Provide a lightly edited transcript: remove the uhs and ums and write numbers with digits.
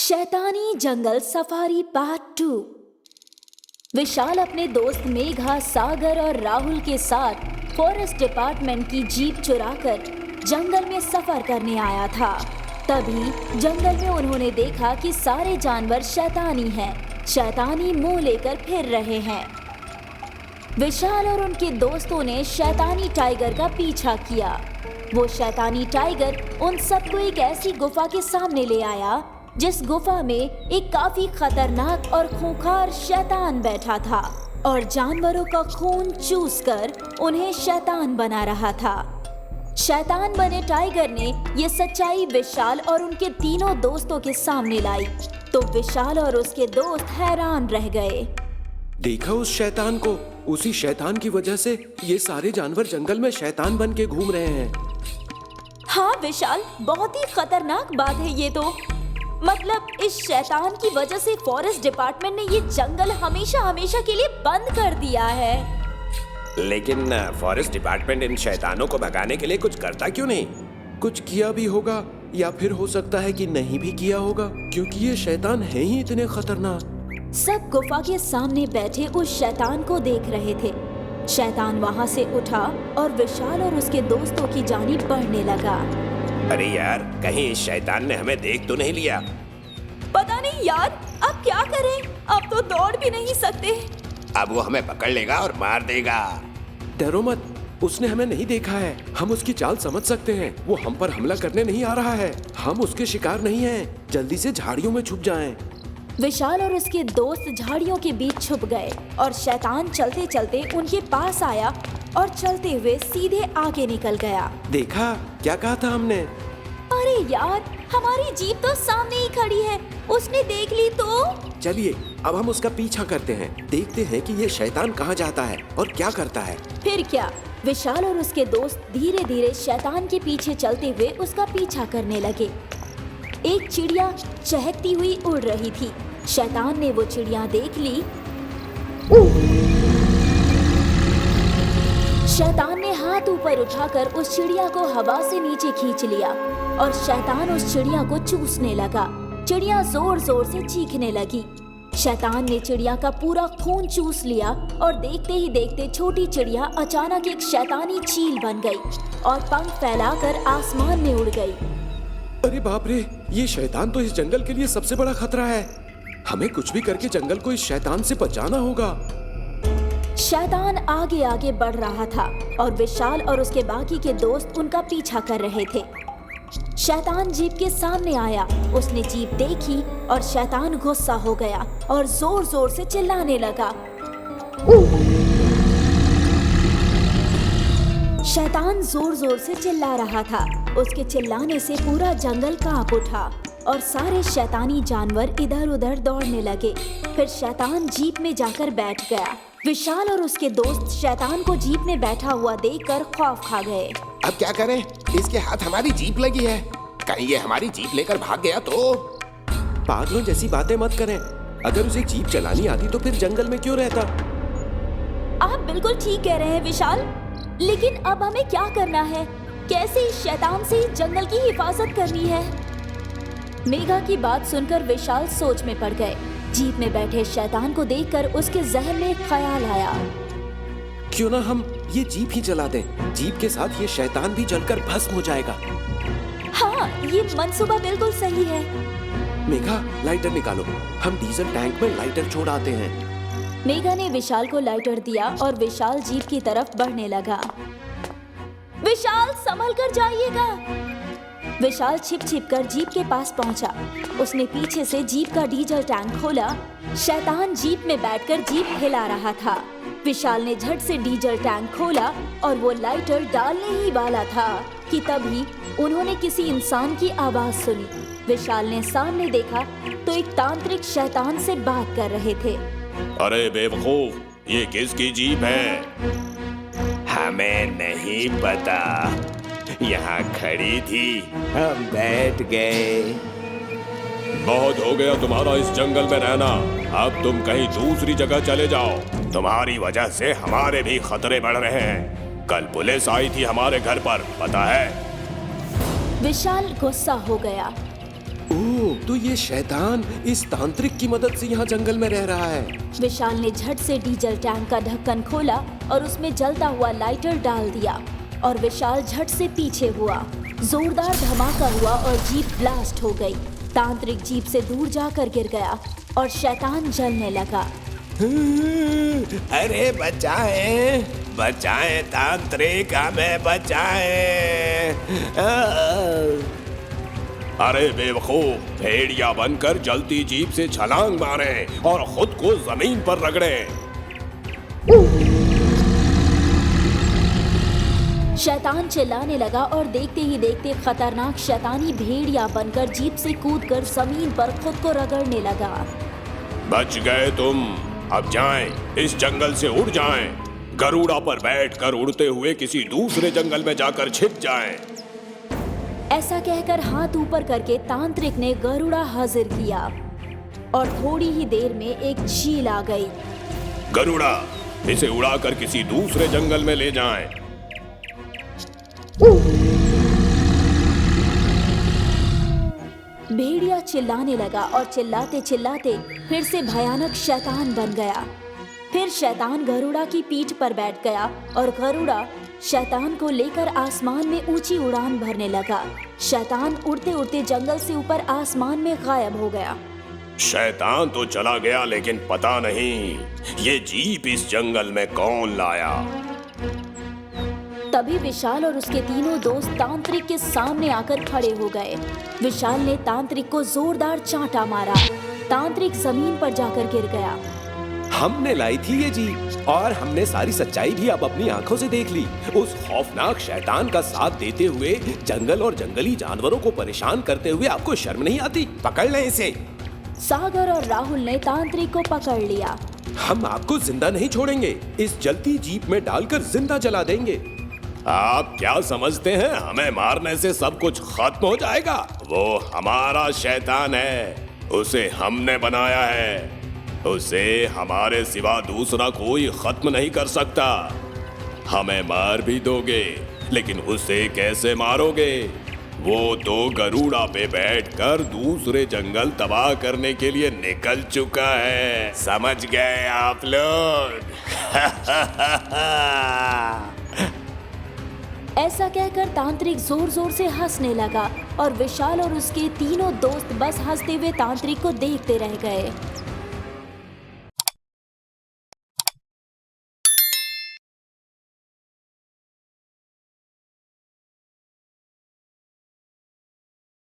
शैतानी जंगल safari part 2। विशाल अपने दोस्त मेघा, सागर और राहुल के साथ फॉरेस्ट डिपार्टमेंट की जीप चुराकर जंगल में सफर करने आया था। तभी जंगल में उन्होंने देखा कि सारे जानवर शैतानी हैं, शैतानी मुंह लेकर फिर रहे हैं। विशाल और उनके दोस्तों ने शैतानी टाइगर का पीछा किया। वो शैतानी टाइगर उन सबको एक ऐसी गुफा के सामने ले आया जिस गुफा में एक काफी खतरनाक और खूंखार शैतान बैठा था और जानवरों का खून चूसकर उन्हें शैतान बना रहा था। शैतान बने टाइगर ने ये सच्चाई विशाल और उनके तीनों दोस्तों के सामने लाई तो विशाल और उसके दोस्त हैरान रह गए। देखा उस शैतान को? उसी शैतान की वजह से ये सारे जानवर जंगल में शैतान बन के घूम रहे हैं। हाँ विशाल, बहुत ही खतरनाक बात है ये तो। मतलब इस शैतान की वजह से फॉरेस्ट डिपार्टमेंट ने ये जंगल हमेशा हमेशा के लिए बंद कर दिया है। लेकिन फॉरेस्ट डिपार्टमेंट इन शैतानों को भगाने के लिए कुछ करता क्यों नहीं? कुछ किया भी होगा या फिर हो सकता है कि नहीं भी किया होगा, क्योंकि ये शैतान है ही इतने खतरनाक। सब गुफा के सामने बैठे उस शैतान को देख रहे थे। शैतान वहाँ से उठा और विशाल और उसके दोस्तों की जानिब बढ़ने लगा। अरे यार, कहीं इस शैतान ने हमें देख तो नहीं लिया? पता नहीं यार, अब क्या करें? अब तो दौड़ भी नहीं सकते। अब वो हमें पकड़ लेगा और मार देगा। डरो मत, उसने हमें नहीं देखा है। हम उसकी चाल समझ सकते हैं। वो हम पर हमला करने नहीं आ रहा है। हम उसके शिकार नहीं हैं। जल्दी से झाड़ियों में छुप जाएं। विशाल और उसके दोस्त झाड़ियों के बीच छुप गए और शैतान चलते चलते उनके पास आया और चलते हुए सीधे आगे निकल गया। देखा क्या कहा था हमने? अरे यार, हमारी जीप तो सामने ही खड़ी है, उसने देख ली तो। चलिए अब हम उसका पीछा करते हैं, देखते हैं कि ये शैतान कहाँ जाता है और क्या करता है। फिर क्या, विशाल और उसके दोस्त धीरे धीरे शैतान के पीछे चलते हुए उसका पीछा करने लगे। एक चिड़िया चहकती हुई उड़ रही थी। शैतान ने वो चिड़िया देख ली। शैतान ने हाथ ऊपर उठाकर उस चिड़िया को हवा से नीचे खींच लिया और शैतान उस चिड़िया को चूसने लगा। चिड़िया जोर जोर से चीखने लगी। शैतान ने चिड़िया का पूरा खून चूस लिया और देखते ही देखते छोटी चिड़िया अचानक एक शैतानी चील बन गई और पंख फैलाकर आसमान में उड़ गई। अरे बाप रे, ये शैतान तो इस जंगल के लिए सबसे बड़ा खतरा है। हमें कुछ भी करके जंगल को इस शैतान से बचाना होगा। शैतान आगे आगे बढ़ रहा था और विशाल और उसके बाकी के दोस्त उनका पीछा कर रहे थे। शैतान जीप के सामने आया। उसने जीप देखी और शैतान गुस्सा हो गया और जोर जोर से चिल्लाने लगा। शैतान जोर जोर से चिल्ला रहा था। उसके चिल्लाने से पूरा जंगल कांप उठा और सारे शैतानी जानवर इधर उधर दौड़ने लगे। फिर शैतान जीप में जाकर बैठ गया। विशाल और उसके दोस्त शैतान को जीप में बैठा हुआ देखकर खौफ खा गए। अब क्या करें? इसके हाथ हमारी जीप लगी है। कहीं ये हमारी जीप लेकर भाग गया तो? पागलों जैसी बातें मत करें। अगर उसे जीप चलानी आती तो फिर जंगल में क्यों रहता? आप बिल्कुल ठीक कह रहे हैं विशाल, लेकिन अब हमें क्या करना है? कैसे इस शैतान से इस जंगल की हिफाजत करनी है? मेघा की बात सुनकर विशाल सोच में पड़ गए। जीप में बैठे शैतान को देखकर उसके जहन में एक ख्याल आया। क्यों ना हम ये जीप ही चला दें? जीप के साथ ये शैतान भी जलकर भस्म हो जाएगा। हाँ, ये मंसूबा बिल्कुल सही है। मेघा, लाइटर निकालो। हम डीजल टैंक में लाइटर छोड़ आते हैं। मेघा ने विशाल को लाइटर दिया और विशाल जीप की तरफ बढ़ने लगा। विशाल, संभल कर जाइएगा। विशाल छिप छिप कर जीप के पास पहुंचा। उसने पीछे से जीप का डीजल टैंक खोला। शैतान जीप में बैठकर जीप हिला रहा था। विशाल ने झट से डीजल टैंक खोला और वो लाइटर डालने ही वाला था कि तभी उन्होंने किसी इंसान की आवाज सुनी। विशाल ने सामने देखा तो एक तांत्रिक शैतान से बात कर रहे थे। अरे बेवकूफ, ये किसकी जीप है? हमें नहीं पता, यहाँ खड़ी थी, हम बैठ गए। बहुत हो गया तुम्हारा इस जंगल में रहना। अब तुम कहीं दूसरी जगह चले जाओ। तुम्हारी वजह से हमारे भी खतरे बढ़ रहे हैं। कल पुलिस आई थी हमारे घर पर, पता है? विशाल गुस्सा हो गया। ओह, तो ये शैतान इस तांत्रिक की मदद से यहाँ जंगल में रह रहा है। विशाल ने झट से डीजल टैंक का ढक्कन खोला और उसमें जलता हुआ लाइटर डाल दिया और विशाल झट से पीछे हुआ। जोरदार धमाका हुआ और जीप ब्लास्ट हो गई। तांत्रिक जीप से दूर जाकर गिर गया और शैतान जलने लगा। अरे बचाएं, बचाएं तांत्रिक, हमें बचाएं। अरे बेवकूफ, भेड़िया बनकर जलती जीप से छलांग मारें और खुद को जमीन पर रगड़ें। शैतान चिल्लाने लगा और देखते ही देखते खतरनाक शैतानी भेड़िया बनकर जीप से कूदकर जमीन पर खुद को रगड़ने लगा। बच गए तुम, अब जाएं, इस जंगल से उड़ जाएं। गरुड़ा पर बैठकर उड़ते हुए किसी दूसरे जंगल में जाकर छिप जाएं। ऐसा कहकर हाथ ऊपर करके तांत्रिक ने गरुड़ा हाजिर किया और थोड़ी ही देर में एक झील आ गई। गरुड़ा, इसे उड़ाकर किसी दूसरे जंगल में ले जाएं। भेड़िया चिल्लाने लगा और चिल्लाते चिल्लाते फिर से भयानक शैतान बन गया। फिर शैतान गरुड़ा की पीठ पर बैठ गया और गरुड़ा शैतान को लेकर आसमान में ऊंची उड़ान भरने लगा। शैतान उड़ते उड़ते जंगल से ऊपर आसमान में गायब हो गया। शैतान तो चला गया, लेकिन पता नहीं ये जीप इस जंगल में कौन लाया। तभी विशाल और उसके तीनों दोस्त तांत्रिक के सामने आकर खड़े हो गए। विशाल ने तांत्रिक को जोरदार चांटा मारा। तांत्रिक जमीन पर जाकर गिर गया। हमने लाई थी ये जीप और हमने सारी सच्चाई भी अब अपनी आंखों से देख ली। उस खौफनाक शैतान का साथ देते हुए जंगल और जंगली जानवरों को परेशान करते हुए आपको शर्म नहीं आती? पकड़ लें इसे। सागर और राहुल ने तांत्रिक को पकड़ लिया। हम आपको जिंदा नहीं छोड़ेंगे, इस जलती जीप में डालकर जिंदा जला देंगे। आप क्या समझते हैं हमें मारने से सब कुछ खत्म हो जाएगा? वो हमारा शैतान है, उसे हमने बनाया है। उसे हमारे सिवा दूसरा कोई खत्म नहीं कर सकता। हमें मार भी दोगे, लेकिन उसे कैसे मारोगे? वो तो गरुड़ा पे बैठकर दूसरे जंगल तबाह करने के लिए निकल चुका है। समझ गए आप लोग? ऐसा कहकर तांत्रिक जोर जोर से हंसने लगा और विशाल और उसके तीनों दोस्त बस हंसते हुए तांत्रिक को देखते रह गए।